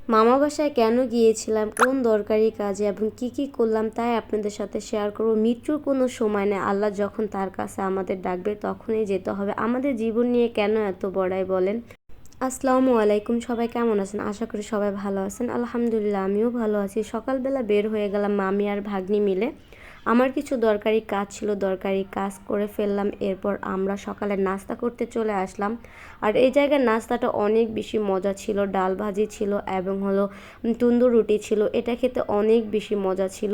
মামা বাসায় কেন গিয়েছিলাম, কোন দরকারি কাজে এবং কি কি করলাম তাই আপনাদের সাথে শেয়ার করব। মৃত্যুর কোনো সময় নেই, আল্লাহ যখন তার কাছে আমাদের ডাকবে তখনই যেতে হবে। আমাদের জীবন নিয়ে কেন এত বড়াই বলেন। আসসালামু আলাইকুম, সবাই কেমন আছেন? আশা করি সবাই ভালো আছেন। আলহামদুলিল্লাহ আমিও ভালো আছি। সকালবেলা বের হয়ে গেলাম মামি আর ভাগ্নি মিলে। আমার কিছু দরকারি কাজ ছিল, দরকারি কাজ করে ফেললাম। এরপর আমরা সকালে নাস্তা করতে চলে আসলাম। আর এই জায়গার নাস্তাটা অনেক বেশি মজা ছিল। ডাল ভাজি ছিল এবং হলো তন্দুর রুটি ছিল। এটা খেতে অনেক বেশি মজা ছিল।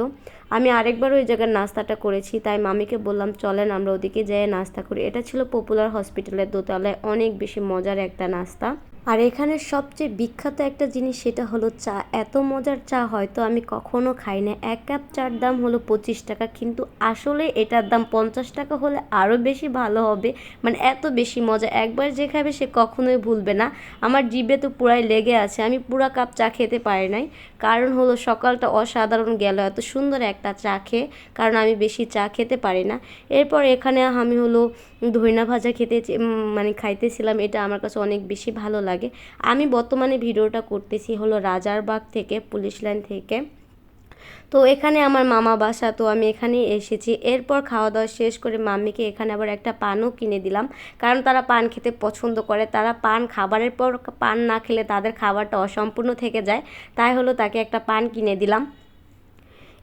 আমি আরেকবার ওই জায়গার নাস্তাটা করেছি, তাই মামিকে বললাম চলেন আমরা ওদিকে যেয়ে নাস্তা করি। এটা ছিল পপুলার হসপিটালের দোতলায়, অনেক বেশি মজার একটা নাস্তা। আর এখানে সবচেয়ে বিখ্যাত একটা জিনিস, সেটা হলো চা। এত মজার চা হয়তো আমি কখনো খাই না। এক কাপ চার দাম হলো 25 টাকা, কিন্তু আসলে এটার দাম 50 টাকা হলে আরও বেশি ভালো হবে। মানে এত বেশি মজা, একবার যে খাবে সে কখনোই ভুলবে না। আমার জিভে তো পুরাই লেগে আছে, আমি পুরা কাপ চা খেতে পারি নাই। কারণ হলো সকালটা অসাধারণ গেল এত সুন্দর একটা চা খেয়ে, কারণ আমি বেশি চা খেতে পারি না। এরপর এখানে আমি হলো ধইনা ভাজা মানে খাইতেছিলাম। এটা আমার কাছে অনেক বেশি ভালো লাগে। আমি বর্তমানে ভিডিওটা করতেছি হলো রাজারবাগ থেকে, পুলিশ লাইন থেকে। তো এখানে আমার মামা বাসা, তো আমি এখানেই এসেছি। এরপর খাওয়া দাওয়া শেষ করে মাম্মিকে এখানে আবার একটা পানও কিনে দিলাম, কারণ তারা পান খেতে পছন্দ করে। তারা পান খাবারের পর পান না খেলে তাদের খাবারটা অসম্পূর্ণ থেকে যায়, তাই হলো তাকে একটা পান কিনে দিলাম।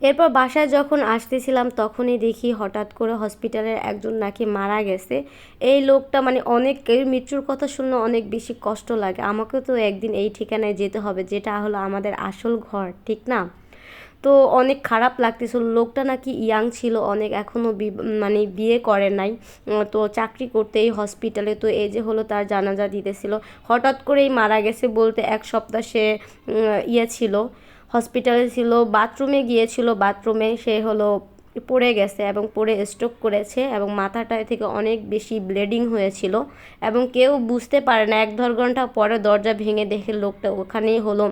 এরপর বাসায় যখন আসতেছিলাম তখনই দেখি হঠাৎ করে হসপিটালের একজন নাকি মারা গেছে। এই লোকটা মানে অনেকের মৃত্যুর কথা শুনলে অনেক বেশি কষ্ট লাগে। আমাকেও তো একদিন এই ঠিকানায় যেতে হবে, যেটা হলো আমাদের আসল ঘর, ঠিক না? তো অনেক খারাপ লাগতেছিল। লোকটা নাকি ইয়াং ছিল অনেক, এখনও মানে বিয়ে করে নাই। তো চাকরি করতে এই হসপিটালে। তো এই যে হলো তার জানাজা দিতেছিল, হঠাৎ করেই মারা গেছে। বলতে এক সপ্তাহ সে ছিল, হসপিটালে ছিল, বাথরুমে গিয়েছিল, বাথরুমে সে হলো পড়ে গেছে এবং পড়ে স্ট্রোক করেছে এবং মাথাটা থেকে অনেক বেশি ব্লিডিং হয়েছিল এবং কেউ বুঝতে পারে না। 1-1.5 ঘন্টা পরে দরজা ভেঙে দেখে লোকটা ওখানেই হলো,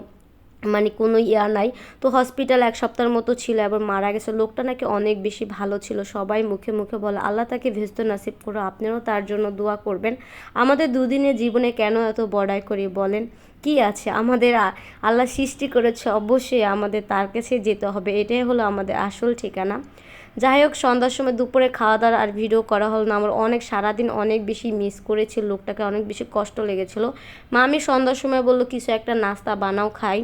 মানে কোনো নাই। তো হসপিটাল 1 সপ্তাহের মতো ছিল এবং মারা গেছে। লোকটা নাকি অনেক বেশি ভালো ছিল, সবাই মুখে মুখে বলে। আল্লাহ তাকে ভেস্ত নাসিব করো, আপনারাও তার জন্য দোয়া করবেন। আমাদের দুদিনের জীবনে কেন এত বড়াই করি বলেন? কি আছে আমাদের? আল্লাহ সৃষ্টি করেছে, অবশ্যই আমাদের তার কাছে যেতে হবে, এটাই হলো আমাদের আসল ঠিকানা। যাই হোক, সন্ধ্যার সময় দুপুরে খাওয়া দাওয়া আর ভিডিও করা হলো না। আমার অনেক সারাদিন অনেক বেশি মিস করেছি লোকটাকে, অনেক বেশি কষ্ট লেগেছিল। মামি সন্ধ্যার সময় বললো কিছু একটা নাস্তা বানাও, খাই।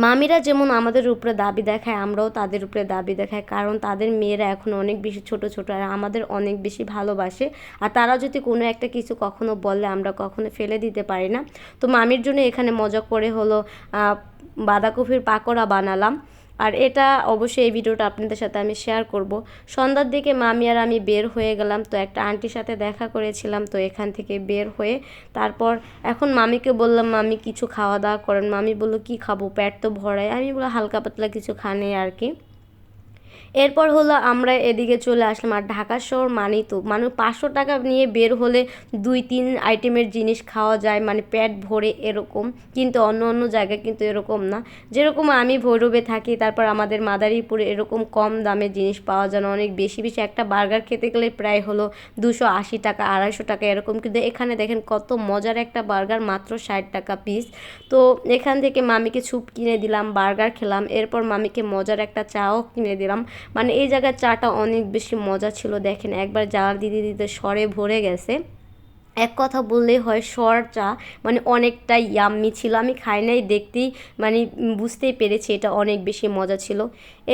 মামিরা যেমন আমাদের উপরে দাবি দেখায়, আমরাও তাদের উপরে দাবি দেখাই, কারণ তাদের মেয়েরা এখন অনেক বেশি ছোট ছোট আর আমাদের অনেক বেশি ভালোবাসে। আর তারা যদি কোনো একটা কিছু কখনো বলে আমরা কখনো ফেলে দিতে পারি না। তো মামির জন্য এখানে মজা করে হলো বাঁধাকপির পাকোড়া বানালাম। আর এটা অবশ্যই এই ভিডিওটা আপনাদের সাথে আমি শেয়ার করব। সন্ধ্যার দিকে মামি আর আমি বের হয়ে গেলাম, তো একটা আন্টির সাথে দেখা করেছিলাম, তো এখান থেকে বের হয়ে তারপর এখন মামিকে বললাম মামি কিছু খাওয়া দাওয়া করেন। মামি বললো কি খাবো, পেট তো ভরাই। আমি বললাম হালকা পাতলা কিছু খানে আর কি। এরপর হলো আমরা এদিকে চলে আসলাম। আর ঢাকা শহর মানেই তো মানুষ 500 টাকা নিয়ে বের হলে 2-3 আইটেমের জিনিস খাওয়া যায়, মানে পেট ভরে এরকম। কিন্তু অন্য অন্য জায়গায় কিন্তু এরকম না। যেরকম আমি ভৈরবে থাকি, তারপর আমাদের মাদারীপুরে এরকম কম দামে জিনিস পাওয়া যায় না, অনেক বেশি বেশি। একটা বার্গার খেতে গেলে প্রায় হলো 280 টাকা, 250 টাকা এরকম। কিন্তু এখানে দেখেন কত মজার একটা বার্গার, মাত্র 60 টাকা পিস। তো এখান থেকে মামিকে স্যুপ কিনে দিলাম, বার্গার খেলাম। এরপর মামিকে মজার একটা চাও কিনে দিলাম। মানে এই জায়গার চাটা অনেক বেশি মজা ছিল। দেখেন একবার জ্বালা দিতে দিতে সরে ভরে গেছে। এক কথা বললেই হয়, সর চা মানে অনেকটাই ইয়াম্মি ছিল। আমি খাই নাই, দেখতেই মানে বুঝতেই পেরেছি এটা অনেক বেশি মজা ছিল।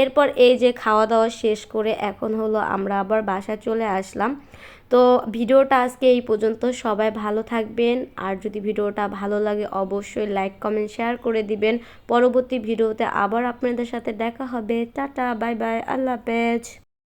এরপর এই যে খাওয়া দাওয়া শেষ করে এখন হলো আমরা আবার বাসায় চলে আসলাম। তো ভিডিওটা আজকে এই পর্যন্ত। সবাই ভালো থাকবেন, আর যদি ভিডিওটা ভালো লাগে অবশ্যই লাইক কমেন্ট শেয়ার করে দিবেন। পরবর্তী ভিডিওতে আবার আপনাদের সাথে দেখা হবে। টাটা, বাই বাই, আল্লাহ হাফেজ।